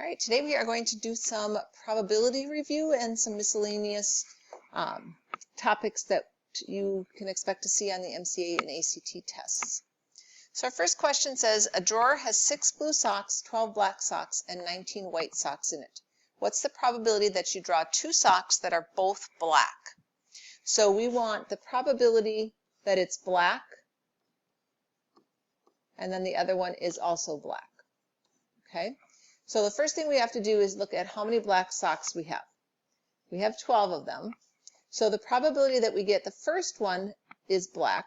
All right, today we are going to do some probability review and some miscellaneous topics that you can expect to see on the MCA and ACT tests. So our first question says, a drawer has 6 blue socks, 12 black socks, and 19 white socks in it. What's the probability that you draw 2 socks that are both black? So we want the probability that it's black, and then the other one is also black. Okay? So the first thing we have to do is look at how many black socks we have. We have 12 of them. So the probability that we get the first one is black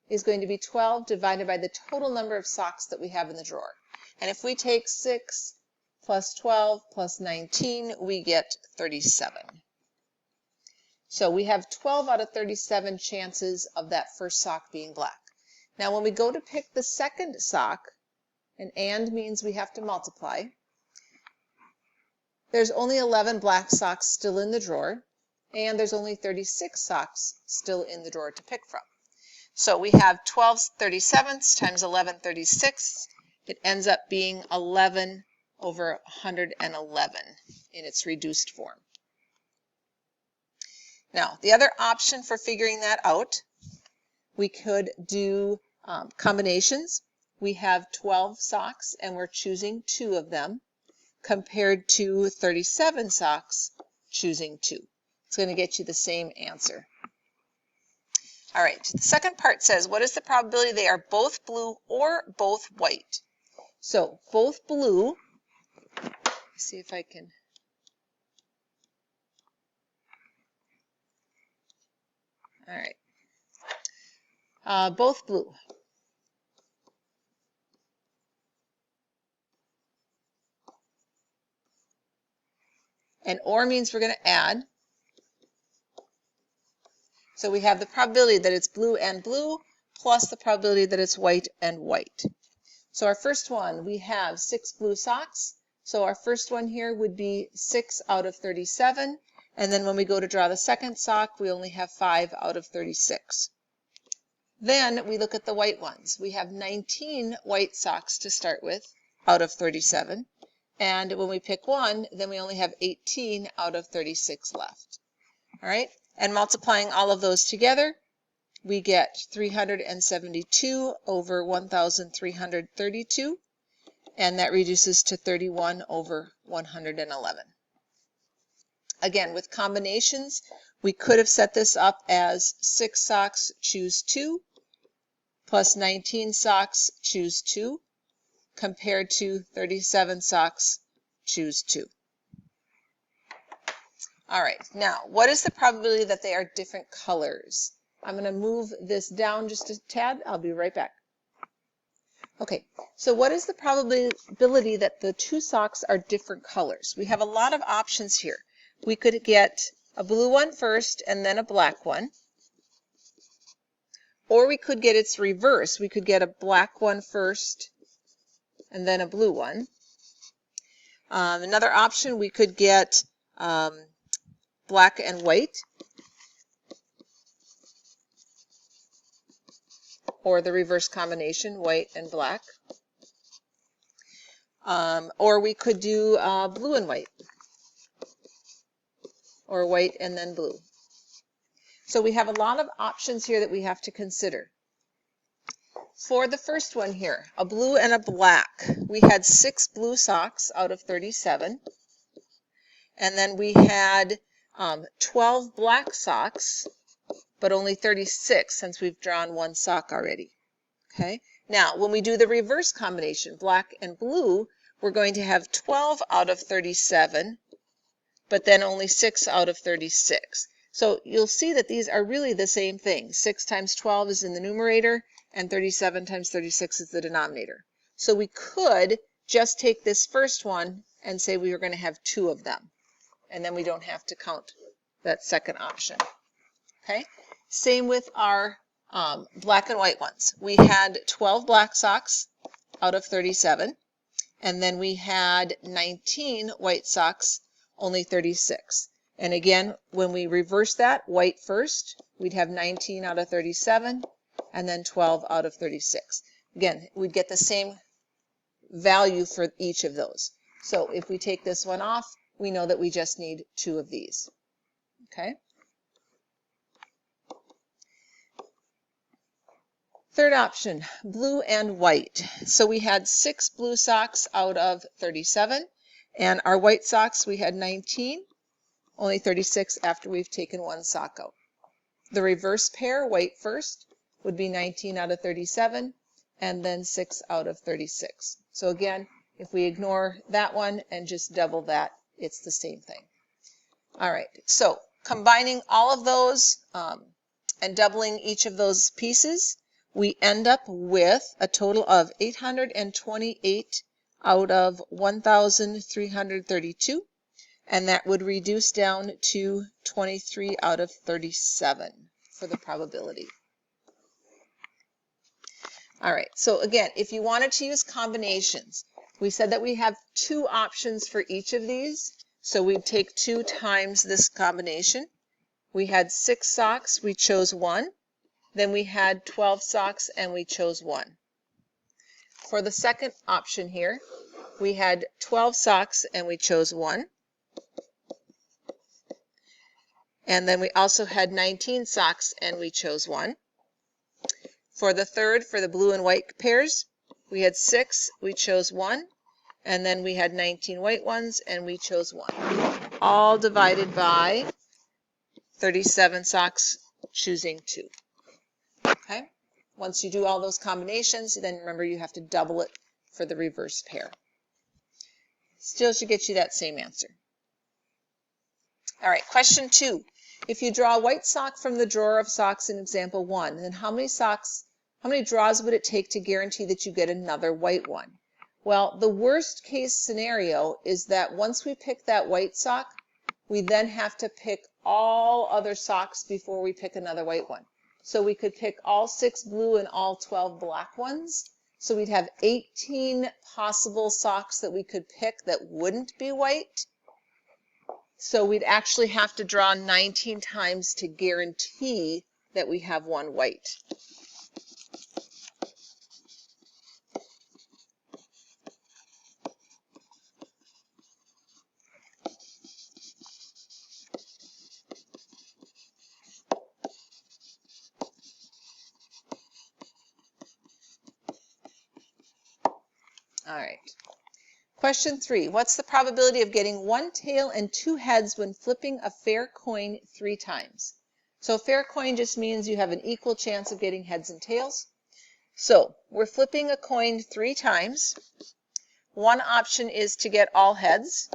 is going to be 12 divided by the total number of socks that we have in the drawer. And if we take 6 plus 12 plus 19, we get 37. So we have 12 out of 37 chances of that first sock being black. Now when we go to pick the second sock, and means we have to multiply, there's only 11 black socks still in the drawer, and there's only 36 socks still in the drawer to pick from. So we have 12 37ths times 11 36ths. It ends up being 11 over 111 in its reduced form. Now, the other option for figuring that out, we could do combinations. We have 12 socks, and we're choosing 2 of them, compared to 37 socks, choosing 2. It's going to get you the same answer. All right, the second part says, what is the probability they are both blue or both white? So both blue, let's see if I can, all right, both blue. And or means we're going to add. So we have the probability that it's blue and blue plus the probability that it's white and white. So our first one, we have 6 blue socks. So our first one here would be 6 out of 37. And then when we go to draw the second sock, we only have 5 out of 36. Then we look at the white ones. We have 19 white socks to start with out of 37. And when we pick one, then we only have 18 out of 36 left. All right, and multiplying all of those together, we get 372 over 1,332, and that reduces to 31 over 111. Again, with combinations, we could have set this up as 6 socks, choose 2, plus 19 socks, choose 2, compared to 37 socks, choose 2. All right, now what is the probability that they are different colors? I'm going to move this down just a tad. I'll be right back. Okay, so what is the probability that the 2 socks are different colors? We have a lot of options here. We could get a blue one first and then a black one. Or we could get its reverse. We could get a black one first and then a blue one. Another option, we could get black and white, or the reverse combination, white and black. Or we could do blue and white, or white and then blue. So we have a lot of options here that we have to consider. For the first one here, a blue and a black, we had 6 blue socks out of 37. And then we had 12 black socks, but only 36 since we've drawn 1 sock already. Okay. Now, when we do the reverse combination, black and blue, we're going to have 12 out of 37, but then only 6 out of 36. So you'll see that these are really the same thing. 6 times 12 is in the numerator, and 37 times 36 is the denominator. So we could just take this first one and say we were going to have 2 of them. And then we don't have to count that second option. Okay? Same with our black and white ones. We had 12 black socks out of 37. And then we had 19 white socks, only 36. And again, when we reverse that, white first, we'd have 19 out of 37. And then 12 out of 36. Again, we'd get the same value for each of those. So if we take this one off, we know that we just need 2 of these. Okay. Third option, blue and white. So we had 6 blue socks out of 37, and our white socks we had 19, only 36 after we've taken 1 sock out. The reverse pair, white first, would be 19 out of 37, and then 6 out of 36. So again, if we ignore that one and just double that, it's the same thing. All right, so combining all of those and doubling each of those pieces, we end up with a total of 828 out of 1,332, and that would reduce down to 23 out of 37 for the probability. All right, so again, if you wanted to use combinations, we said that we have 2 options for each of these, so we'd take 2 times this combination. We had 6 socks, we chose 1. Then we had 12 socks and we chose 1. For the second option here, we had 12 socks and we chose 1. And then we also had 19 socks and we chose 1. For the third, for the blue and white pairs, we had 6, we chose 1. And then we had 19 white ones and we chose 1. All divided by 37 socks, choosing 2. Okay. Once you do all those combinations, then remember you have to double it for the reverse pair. Still should get you that same answer. All right, question 2. If you draw a white sock from the drawer of socks in example 1, then how many draws would it take to guarantee that you get another white one? Well, the worst case scenario is that once we pick that white sock, we then have to pick all other socks before we pick another white one. So we could pick all 6 blue and all 12 black ones. So we'd have 18 possible socks that we could pick that wouldn't be white. So we'd actually have to draw 19 times to guarantee that we have one white. All right. Question 3. What's the probability of getting 1 tail and 2 heads when flipping a fair coin 3 times? So fair coin just means you have an equal chance of getting heads and tails. So we're flipping a coin 3 times. One option is to get all heads.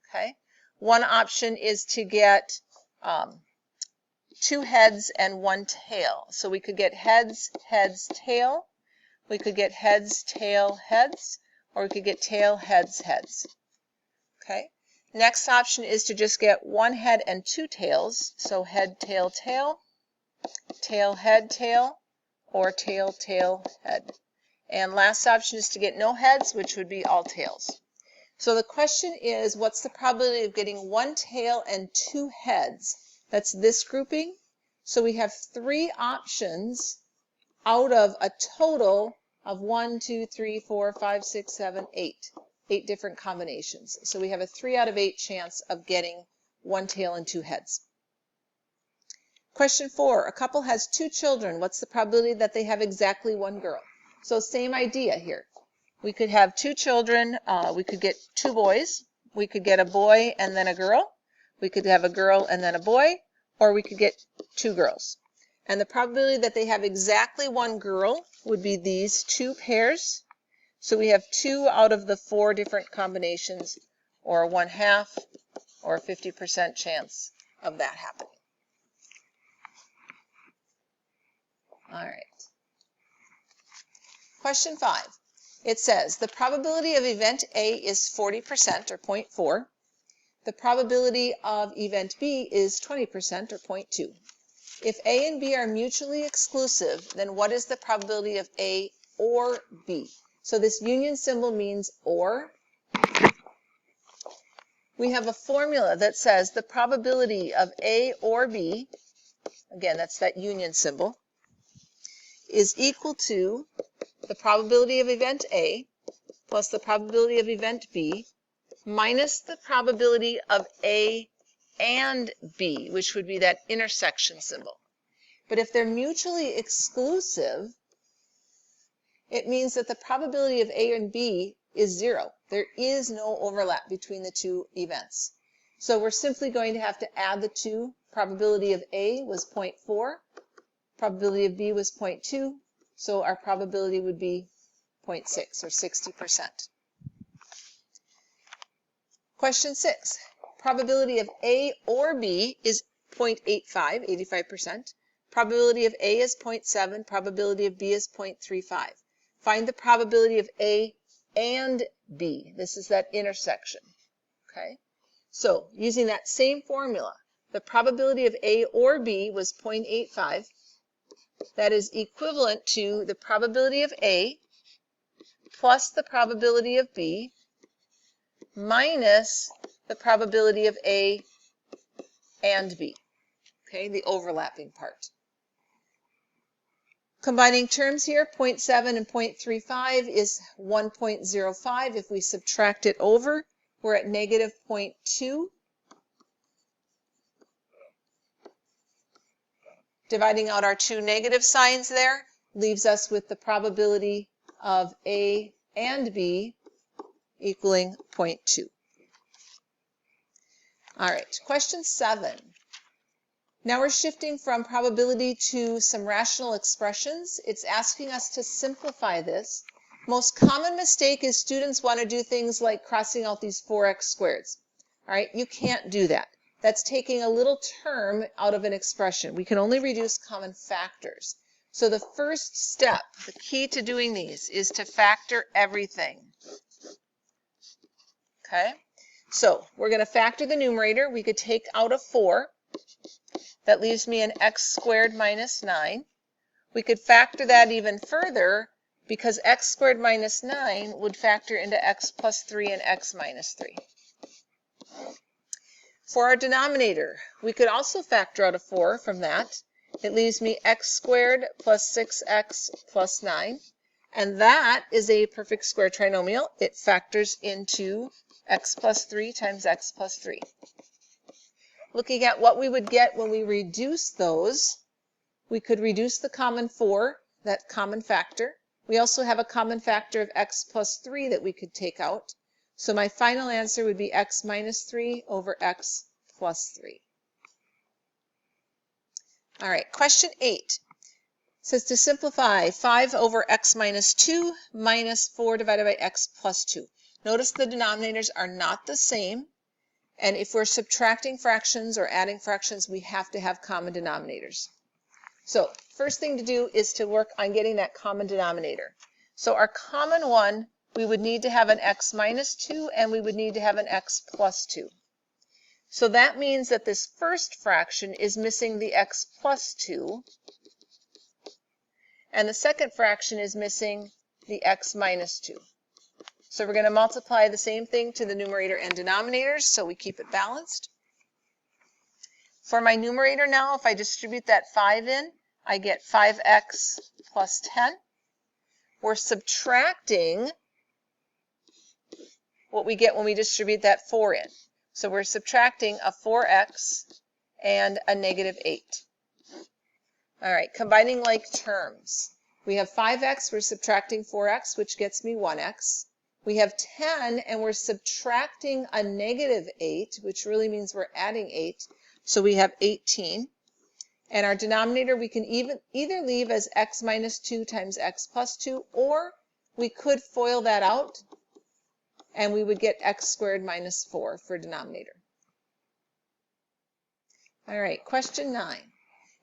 Okay. One option is to get 2 heads and 1 tail. So we could get heads, heads, tail. We could get heads, tail, heads, or we could get tail, heads, heads. Okay. Next option is to just get 1 head and 2 tails. So head, tail, tail, tail, head, tail, or tail, tail, head. And last option is to get no heads, which would be all tails. So the question is, what's the probability of getting 1 tail and 2 heads? That's this grouping. So we have 3 options out of a total of 1, 2, 3, 4, 5, 6, 7, 8. 8 different combinations. So we have a 3 out of 8 chance of getting 1 tail and 2 heads. Question 4. A couple has 2 children. What's the probability that they have exactly 1 girl? So same idea here. We could have 2 children. We could get 2 boys. We could get a boy and then a girl. We could have a girl and then a boy. Or we could get 2 girls. And the probability that they have exactly 1 girl would be these 2 pairs. So we have 2 out of the 4 different combinations, or 1/2, or a 50% chance of that happening. All right. Question 5. It says the probability of event A is 40%, or 0.4. The probability of event B is 20%, or 0.2. If A and B are mutually exclusive, then what is the probability of A or B? So this union symbol means or. We have a formula that says the probability of A or B, again, that's that union symbol, is equal to the probability of event A plus the probability of event B minus the probability of A and B, which would be that intersection symbol. But if they're mutually exclusive, it means that the probability of A and B is 0. There is no overlap between the two events. So we're simply going to have to add the two. Probability of A was 0.4. Probability of B was 0.2. So our probability would be 0.6 or 60%. Question 6. Probability of A or B is 0.85, 85%. Probability of A is 0.7. Probability of B is 0.35. Find the probability of A and B. This is that intersection. Okay? So using that same formula, the probability of A or B was 0.85. That is equivalent to the probability of A plus the probability of B minus the probability of A and B. Okay, the overlapping part. Combining terms here, 0.7 and 0.35 is 1.05. If we subtract it over, we're at negative 0.2. Dividing out our two negative signs there leaves us with the probability of A and B equaling 0.2. All right, question 7. Now we're shifting from probability to some rational expressions. It's asking us to simplify this. Most common mistake is students want to do things like crossing out these 4x squareds. All right, you can't do that. That's taking a little term out of an expression. We can only reduce common factors. So the first step, the key to doing these, is to factor everything. Okay, so we're going to factor the numerator. We could take out a 4. That leaves me an x squared minus 9. We could factor that even further because x squared minus 9 would factor into x plus 3 and x minus 3. For our denominator, we could also factor out a 4 from that. It leaves me x squared plus 6x plus 9. And that is a perfect square trinomial. It factors into x plus 3 times x plus 3. Looking at what we would get when we reduce those, we could reduce the common 4, that common factor. We also have a common factor of x plus 3 that we could take out. So my final answer would be x minus 3 over x plus 3. All right, question 8 says to simplify 5 over x minus 2 minus 4 divided by x plus 2. Notice the denominators are not the same. And if we're subtracting fractions or adding fractions, we have to have common denominators. So first thing to do is to work on getting that common denominator. So our common one, we would need to have an x minus 2 and we would need to have an x plus 2. So that means that this first fraction is missing the x plus 2 and the second fraction is missing the x minus 2. So we're going to multiply the same thing to the numerator and denominators so we keep it balanced. For my numerator now, if I distribute that 5 in, I get 5x plus 10. We're subtracting what we get when we distribute that 4 in. So we're subtracting a 4x and a negative 8. All right, combining like terms. We have 5x, we're subtracting 4x, which gets me 1x. We have 10, and we're subtracting a negative 8, which really means we're adding 8. So we have 18. And our denominator we can either leave as x minus 2 times x plus 2, or we could FOIL that out, and we would get x squared minus 4 for denominator. All right, question 9.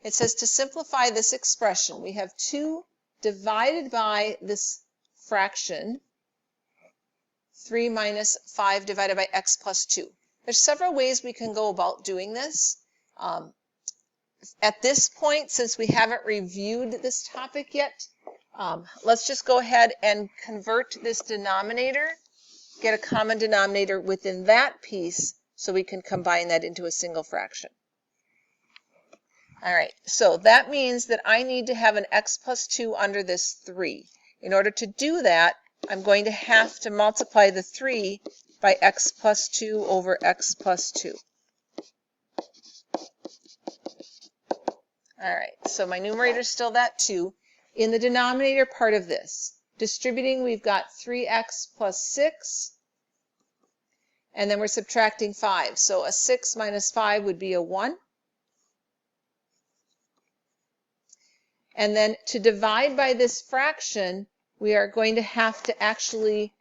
It says to simplify this expression, we have 2 divided by this fraction, 3 minus 5 divided by x plus 2. There's several ways we can go about doing this. At this point, since we haven't reviewed this topic yet, let's just go ahead and convert this denominator, get a common denominator within that piece so we can combine that into a single fraction. All right, so that means that I need to have an x plus 2 under this 3. In order to do that, I'm going to have to multiply the 3 by x plus 2 over x plus 2. All right, so my numerator is still that 2. In the denominator part of this, distributing, we've got 3x plus 6, and then we're subtracting 5. So a 6 minus 5 would be a 1. And then to divide by this fraction, we are going to have to actually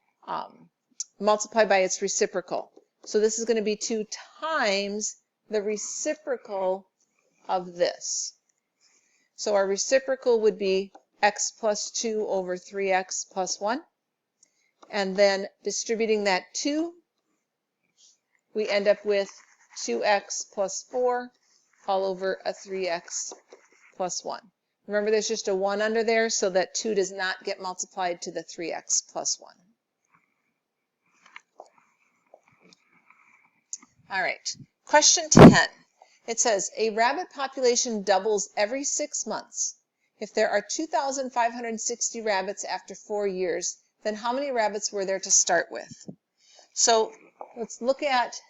multiply by its reciprocal. So this is going to be 2 times the reciprocal of this. So our reciprocal would be x plus 2 over 3x plus 1. And then distributing that 2, we end up with 2x plus 4 all over a 3x plus 1. Remember, there's just a 1 under there, so that 2 does not get multiplied to the 3x plus 1. All right, question 10. It says, a rabbit population doubles every 6 months. If there are 2,560 rabbits after 4 years, then how many rabbits were there to start with? So let's look at,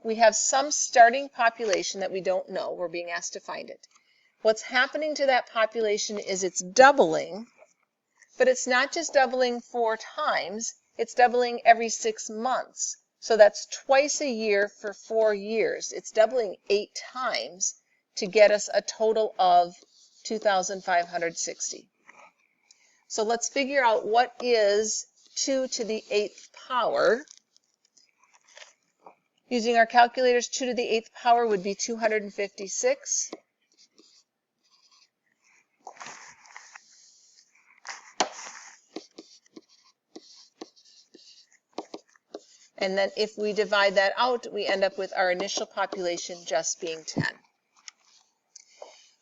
we have some starting population that we don't know. We're being asked to find it. What's happening to that population is it's doubling, but it's not just doubling 4 times, it's doubling every 6 months. So that's twice a year for 4 years. It's doubling 8 times to get us a total of 2,560. So let's figure out what is 2 to the 8th power. Using our calculators, 2 to the 8th power would be 256. And then if we divide that out, we end up with our initial population just being 10.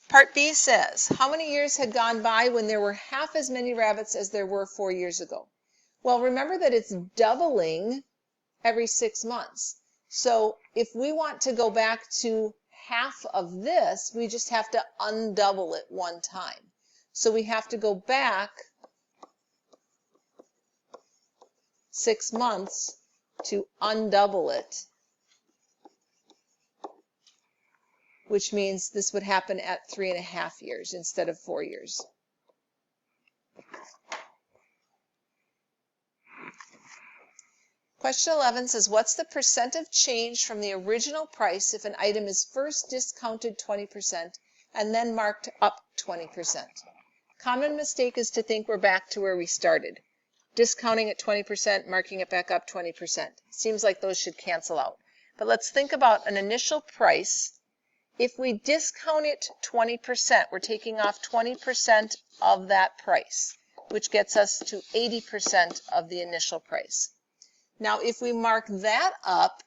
Part B says, how many years had gone by when there were half as many rabbits as there were 4 years ago? Well, remember that it's doubling every 6 months. So if we want to go back to half of this, we just have to undouble it 1 time. So we have to go back 6 months to undouble it, which means this would happen at 3.5 years instead of 4 years. Question 11 says, what's the percent of change from the original price if an item is first discounted 20% and then marked up 20%? Common mistake is to think we're back to where we started. Discounting at 20%, marking it back up 20%. Seems like those should cancel out. But let's think about an initial price. If we discount it 20%, we're taking off 20% of that price, which gets us to 80% of the initial price. Now, if we mark that up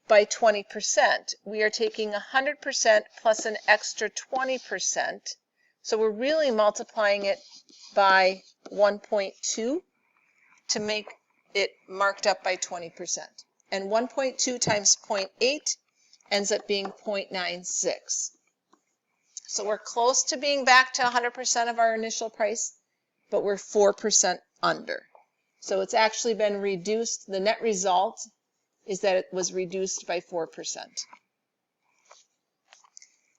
by 20%, we are taking 100% plus an extra 20%. So we're really multiplying it by 1.2 to make it marked up by 20%. And 1.2 times 0.8 ends up being 0.96. So we're close to being back to 100% of our initial price, but we're 4% under. So it's actually been reduced. The net result is that it was reduced by 4%.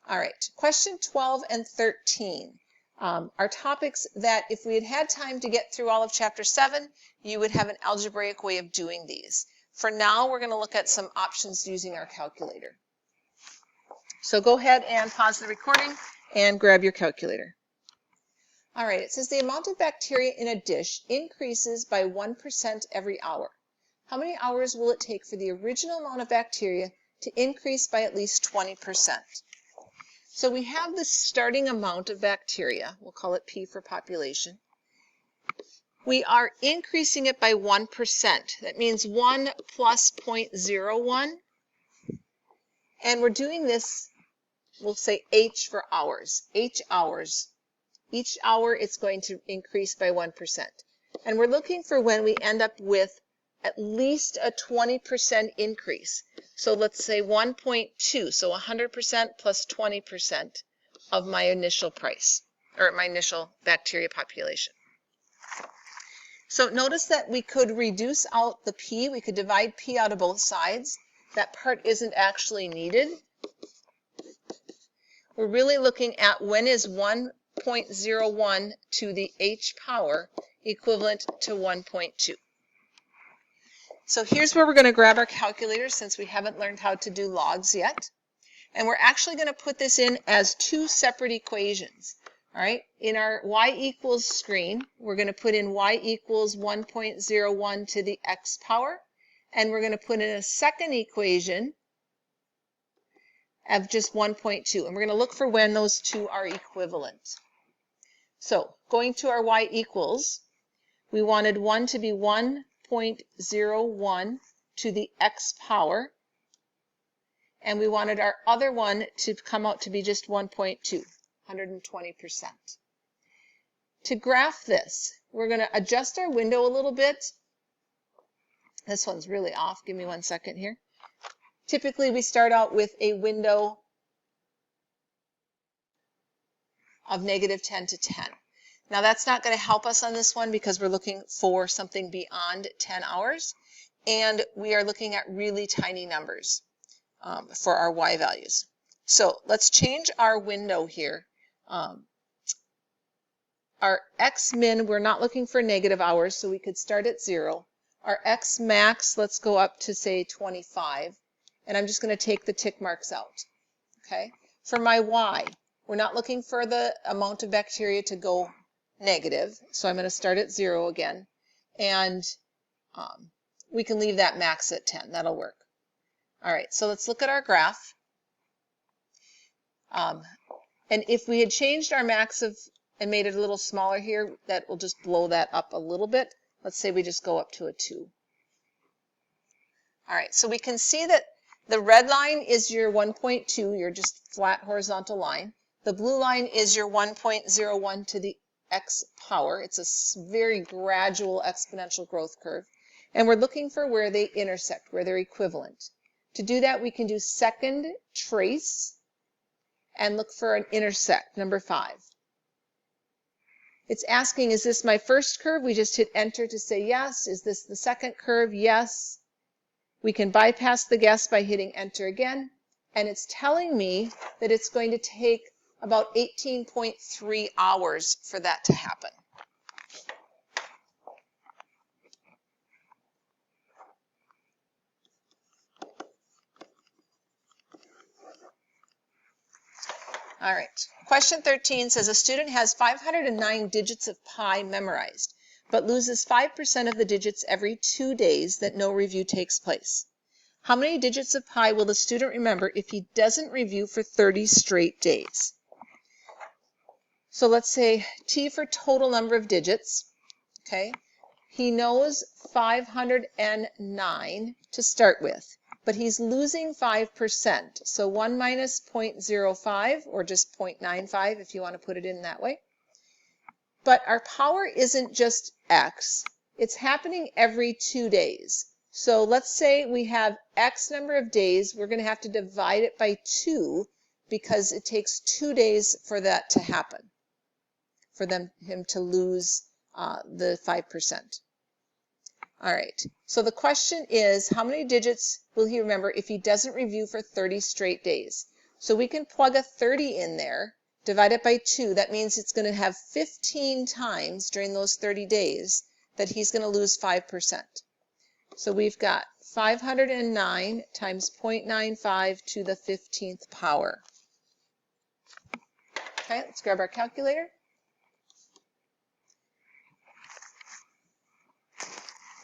All right, question 12 and 13 are topics that if we had had time to get through all of Chapter 7, you would have an algebraic way of doing these. For now, we're going to look at some options using our calculator. So go ahead and pause the recording and grab your calculator. All right, it says the amount of bacteria in a dish increases by 1% every hour. How many hours will it take for the original amount of bacteria to increase by at least 20%? So we have the starting amount of bacteria. We'll call it P for population. We are increasing it by 1%. That means 1 plus 0.01. And we're doing this, we'll say H for hours. H hours. Each hour it's going to increase by 1%. And we're looking for when we end up with at least a 20% increase. So let's say 1.2, so 100% plus 20% of my initial price, or my initial bacteria population. So notice that we could reduce out the p. We could divide p out of both sides. That part isn't actually needed. We're really looking at when is 1.01 to the h power equivalent to 1.2. So here's where we're going to grab our calculator since we haven't learned how to do logs yet. And we're actually going to put this in as two separate equations. All right, in our y equals screen, we're going to put in y equals 1.01 to the x power. And we're going to put in a second equation of just 1.2. And we're going to look for when those two are equivalent. So going to our y equals, we wanted 1 to be 1.01 to the x power. And we wanted our other one to come out to be just 1.2. 120%. To graph this, we're going to adjust our window a little bit. This one's really off. Give me 1 second here. Typically, we start out with a window of -10 to 10. Now, that's not going to help us on this one because we're looking for something beyond 10 hours. And we are looking at really tiny numbers for our y values. So let's change our window here. Our x min, we're not looking for negative hours, so we could start at 0. Our x max, let's go up to say 25. And I'm just going to take the tick marks out. Okay. For my y, we're not looking for the amount of bacteria to go negative, so I'm going to start at 0 again. And we can leave that max at 10. That'll work. All right, so let's look at our graph. And if we had changed our max and made it a little smaller here, that will just blow that up a little bit. Let's say we just go up to a 2. All right, so we can see that the red line is your 1.2, your just flat horizontal line. The blue line is your 1.01 to the x power. It's a very gradual exponential growth curve. And we're looking for where they intersect, where they're equivalent. To do that, we can do second trace and look for an intersect, number 5. It's asking, is this my first curve? We just hit enter to say yes. Is this the second curve? Yes. We can bypass the guess by hitting enter again. And it's telling me that it's going to take about 18.3 hours for that to happen. All right, question 13 says a student has 509 digits of pi memorized, but loses 5% of the digits every 2 days that no review takes place. How many digits of pi will the student remember if he doesn't review for 30 straight days? So let's say T for total number of digits, okay? He knows 509 to start with. But he's losing 5%. So 1 minus 0.05, or just 0.95 if you want to put it in that way. But our power isn't just x. It's happening every 2 days. So let's say we have x number of days. We're going to have to divide it by 2 because it takes 2 days for that to happen, for him to lose the 5%. All right, so the question is, how many digits will he remember if he doesn't review for 30 straight days? So we can plug a 30 in there, divide it by 2. That means it's going to have 15 times during those 30 days that he's going to lose 5%. So we've got 509 times 0.95 to the 15th power. Okay, let's grab our calculator.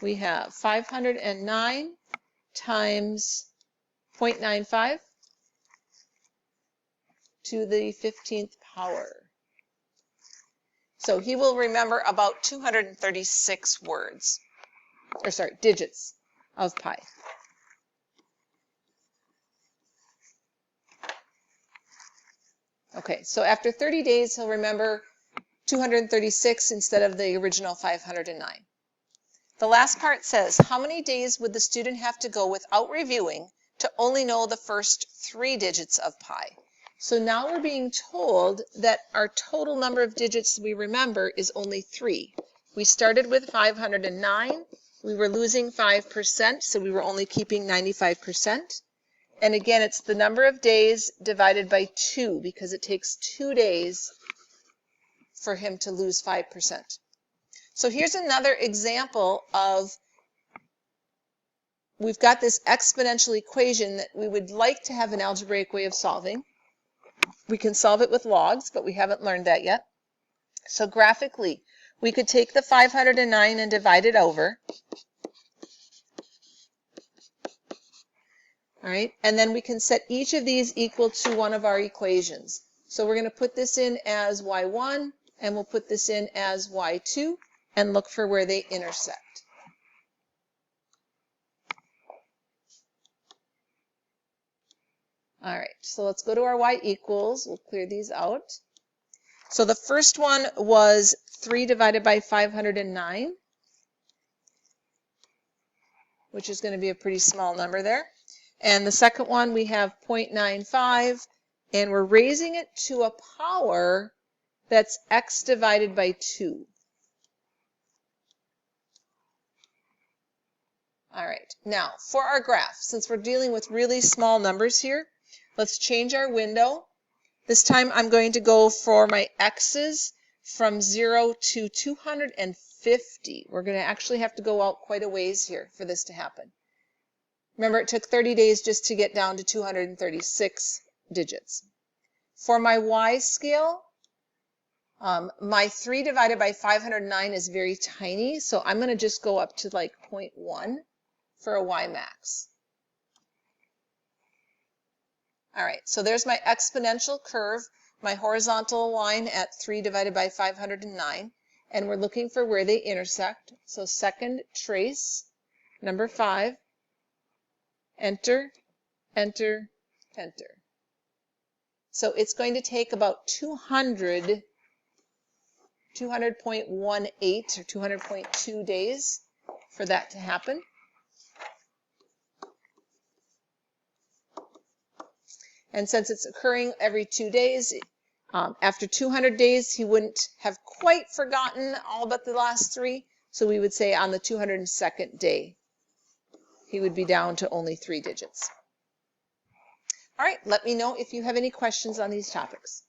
We have 509 times 0.95 to the 15th power. So he will remember about 236 words, or sorry, digits of pi. Okay, so after 30 days, he'll remember 236 instead of the original 509. The last part says, how many days would the student have to go without reviewing to only know the first 3 digits of pi? So now we're being told that our total number of digits we remember is only 3. We started with 509. We were losing 5%, so we were only keeping 95%. And again, it's the number of days divided by 2 because it takes 2 days for him to lose 5%. So here's another example of, we've got this exponential equation that we would like to have an algebraic way of solving. We can solve it with logs, but we haven't learned that yet. So graphically, we could take the 509 and divide it over. All right, and then we can set each of these equal to one of our equations. So we're going to put this in as y1, and we'll put this in as y2, and look for where they intersect. All right, so let's go to our y equals. We'll clear these out. So the first one was 3 divided by 509, which is going to be a pretty small number there. And the second one, we have 0.95, and we're raising it to a power that's x divided by 2. All right, now for our graph, since we're dealing with really small numbers here, let's change our window. This time I'm going to go for my x's from 0 to 250. We're going to actually have to go out quite a ways here for this to happen. Remember, it took 30 days just to get down to 236 digits. For my y scale, my 3 divided by 509 is very tiny, so I'm going to just go up to like 0.1 for a y max. All right, so there's my exponential curve, my horizontal line at 3 divided by 509, and we're looking for where they intersect. So second trace, number 5, enter, enter, enter. So it's going to take about 200.18 or 200.2 days for that to happen. And since it's occurring every 2 days, after 200 days, he wouldn't have quite forgotten all but the last 3. So we would say on the 202nd day, he would be down to only 3 digits. All right, let me know if you have any questions on these topics.